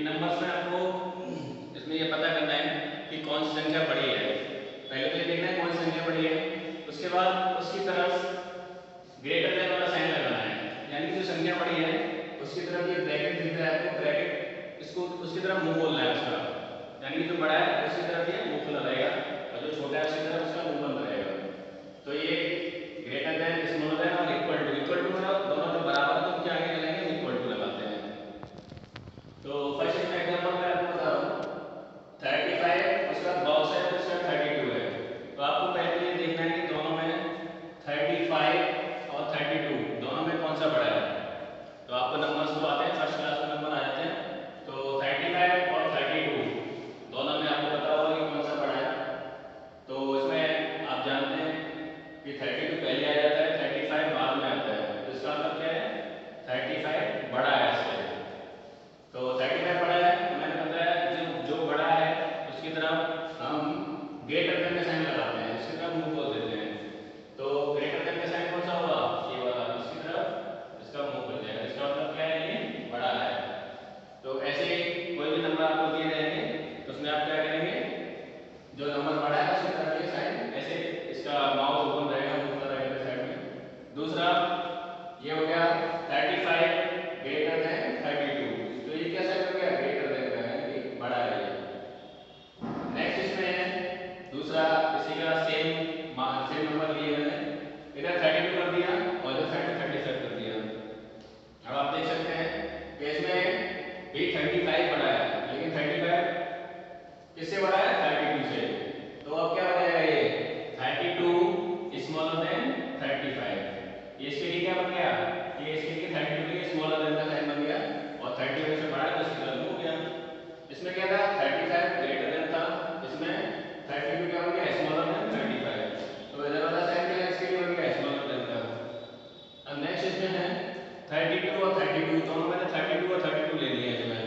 Numbers में आपको इसमें ये पता करना है कि कौन सी संख्या बड़ी है। पहले तो ये देखना है कौन सी संख्या बड़ी है, उसके बाद उसकी तरफ ग्रेटर देन वाला साइन लगाना है, यानी कि जो संख्या बड़ी है उसकी तरफ ये ब्रैकेट दिख रहा है आपको, ब्रैकेट इसको उसकी तरफ मुंह बोलना है उसका, यानी कि जो बड़ा है उसकी तरफ ये मुंह खुला रहेगा और जो छोटा है उसकी तरफ उसका मुंह बंद रहेगा। तो ये ग्रेटर देन, स्मॉलर देन और इक्वल टू मतलब दोनों जब बराबर है तो क्या आगे चलेंगे इक्वल टू लगाते हैं। तो फर्स्ट इसमें एग्जांपल मैं आपको बता रहा हूँ 35 उसका बॉक्स है और उसका 32 है। तो आपको पहले ये देखना है कि दोनों में 35 और 32 दोनों में कौन सा बड़ा है। तो आपको नंबर्स जो आते हैं फर्स्ट क्लास में नंबर आ जाते हैं, तो 35 और 32 दोनों में आपको पता होगा कि कौन सा बड़ा है। तो इसमें आप जानते हैं कि 32 पहले आ जाता है, 35 बाद में आता है, तो इसका मतलब क्या है 35 बड़ा है इससे। तो 35 बड़ा है तो मैंने बताया जो बड़ा है उसकी तरफ हम ग्रेटर देन का साइन लगाते हैं, उसकी तरफ मुंह बोल देते हैं। तो ग्रेटर देन का साइन कौन सा होगा, ये वाला, इसकी तरफ इसका मुंह खुल जाएगा, इसका मतलब क्या है ये बड़ा है। तो ऐसे कोई भी नंबर आपको दिए रहेंगे तो उसमें आप क्या करेंगे, जो नंबर बड़ा है उसकी तरफ ये साइन ऐसे इसका माउस ओपन रहेगा, मुंह खुला रहेगा साइड में। दूसरा ये हो गया 35 ग्रेटर देन 32, तो ये क्या साइन हो गया ग्रेटर देन का, यानी कि बड़ा है ये। नेक्स्ट इसमें है दूसरा, इसी का सेम नंबर लिए मैंने, इधर 32 कर दिया और इधर साइड में 35 कर दिया। अब आप देख सकते हैं कि इसमें भी 35 बड़ा है, लेकिन 35 किससे बड़ा है 32 से। तो अब क्या हो जाएगा ये 32 स्मॉलर देन 35, ये इसके लिए क्या बन गया, ये इसके लिए 32 के लिए स्मॉलर देन का साइन बन गया और 35 से बड़ा है तो इसकी तरफ हो गया। इसमें क्या था 35 ग्रेटर देन था, इसमें 32 क्या बन गया स्मॉलर देन 35, तो इधर वाला साइन क्या है इसके लिए बन गया स्मॉलर देन का। अब नेक्स्ट इसमें है 32 और 32, दोनों मैंने 32 और 32 ले लिए हैं इसमें।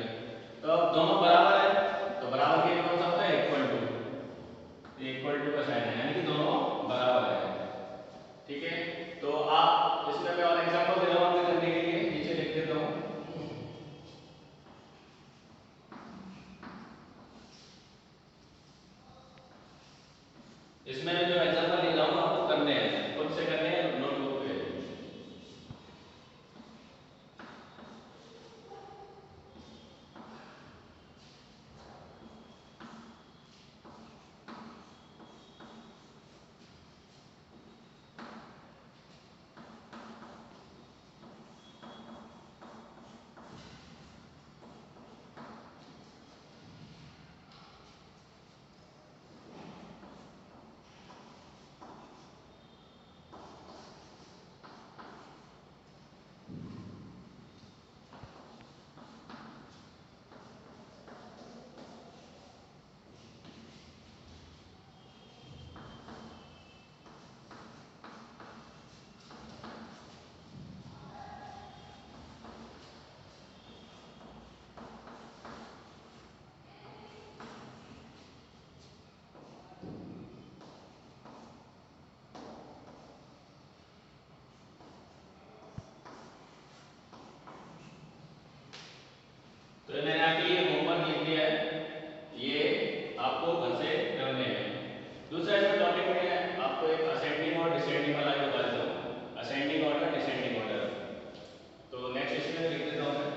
तो अब दोनों बराबर है तो बराबर के लिए कौन सा होता है इक्वल टू, इक्वल टू का साइन है, यानी कि दोनों बराबर है। ठीक है, तो आप इसमें मैं और एग्जांपल दे रहा हूं आपको करने के लिए, नीचे लिख देता हूं। इसमें जो एग्जांपल ले रहा हूं आपको करने हैं, खुद से करने हैं नोटबुक पे। तो मैंने आपके लिए होमवर्क लिख दिया है, ये आपको घर से करने हैं। दूसरा इसमें टॉपिक में है आपको एक असेंडिंग और डिसेंडिंग वाला जो बता देता हूँ, असेंडिंग ऑर्डर डिसेंडिंग ऑर्डर। तो नेक्स्ट इसमें लिख देता हूँ मैं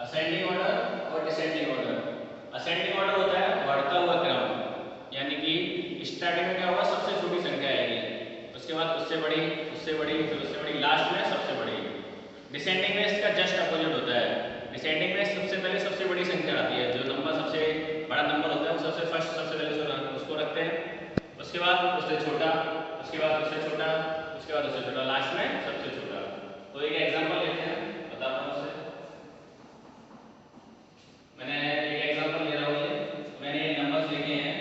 असेंडिंग ऑर्डर और डिसेंडिंग ऑर्डर। असेंडिंग ऑर्डर होता है बढ़ता हुआ क्रम, यानी कि स्टार्टिंग में क्या होगा सबसे छोटी संख्या आएगी, उसके बाद उससे बड़ी, उससे बड़ी, फिर उससे बड़ी, लास्ट में सबसे बड़ी। डिसेंडिंग में इसका जस्ट अपोजिट होता है, डिसेंडिंग में सबसे पहले सबसे बड़ी संख्या आती है, जो नंबर सबसे बड़ा नंबर होता है वो सबसे फर्स्ट सबसे पहले उसको रखते हैं, उसके बाद उससे छोटा, उसके बाद उससे छोटा, उसके बाद उससे छोटा, लास्ट में सबसे छोटा। तो एक एग्जांपल लेते हैं, बताता हूँ उससे। मैंने एक एग्जांपल ले रहा हूँ, ये मैंने ये नंबर्स लिखे हैं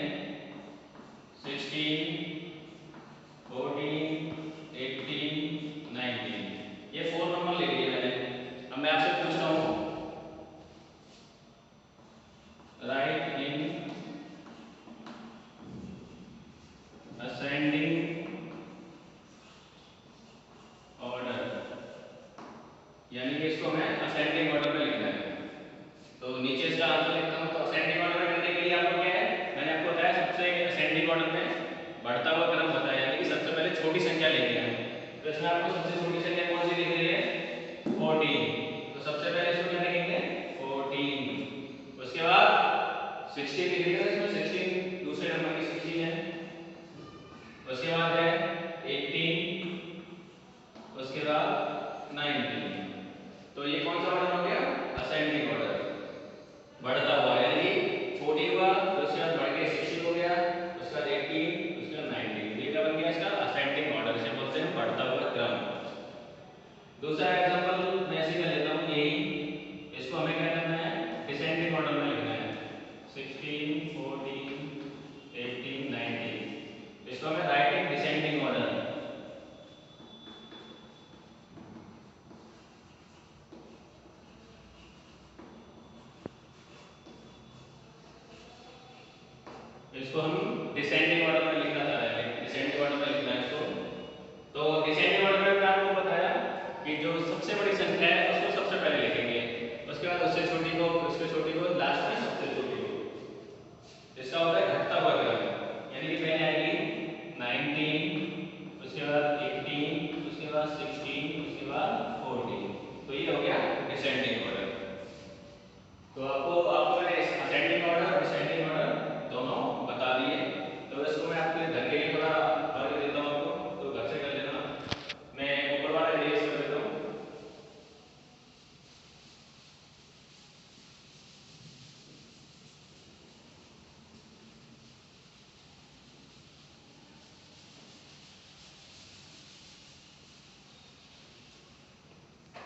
16, 14, 18, 19, ये 4 नंबर ले लिए मैंने। अब मैं आपसे पूछ रहा हूँ तो इसमें आपको सबसे छोटी संख्या कौन सी दिख रही है? 14। तो सबसे पहले इसको क्या लिखेंगे? 14। उसके बाद 16 दिख रही है, इसमें 16 दूसरे नंबर की 16 है। उसके बाद है 18, उसके बाद 19। तो ये कौन सा ऑर्डर हो गया? असेंडिंग ऑर्डर, बढ़ता हुआ। यानी कि 14 हुआ, फिर उसके बाद बढ़ के 16 हो गया, उसके बाद 18, उसके बाद 19। ये क्या बन गया इसका? Ascending order. इसे बोलते हैं बढ़ता हुआ क्रम। दूसरा एग्जांपल मैं ऐसे कर लेता हूँ, यही इसको हमें क्या करना है? डिसेंडिंग ऑर्डर में लिखना है। 16, 14, 18, 19, इसको हमें राइट इन डिसेंडिंग ऑर्डर। इसको हम डिसेंडिंग ऑर्डर में लिखना चाह रहे हैं, डिसेंडिंग ऑर्डर में लिखना है इसको। तो डिसेंडिंग ऑर्डर में मैंने आपको बताया कि जो सबसे बड़ी संख्या है उसको सबसे पहले लिखेंगे, उसके बाद उससे छोटी को, उससे छोटी को, लास्ट में सबसे छोटी को। इसका होता है घटता हुआ क्रम। यानी कि पहले आएगी 19, उसके बाद 18, उसके बाद 16, उसके बाद 14। तो ये हो गया डिसेंडिंग ऑर्डर। तो आपको मैंने असेंडिंग ऑर्डर और डिसेंडिंग ऑर्डर दोनों बता दिए। तो इसको मैं आपके घर के लिए थोड़ा वर्क देता हूँ आपको, तो घर से कर लेना। मैं ऊपर वाला इरेज कर देता हूँ।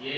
ये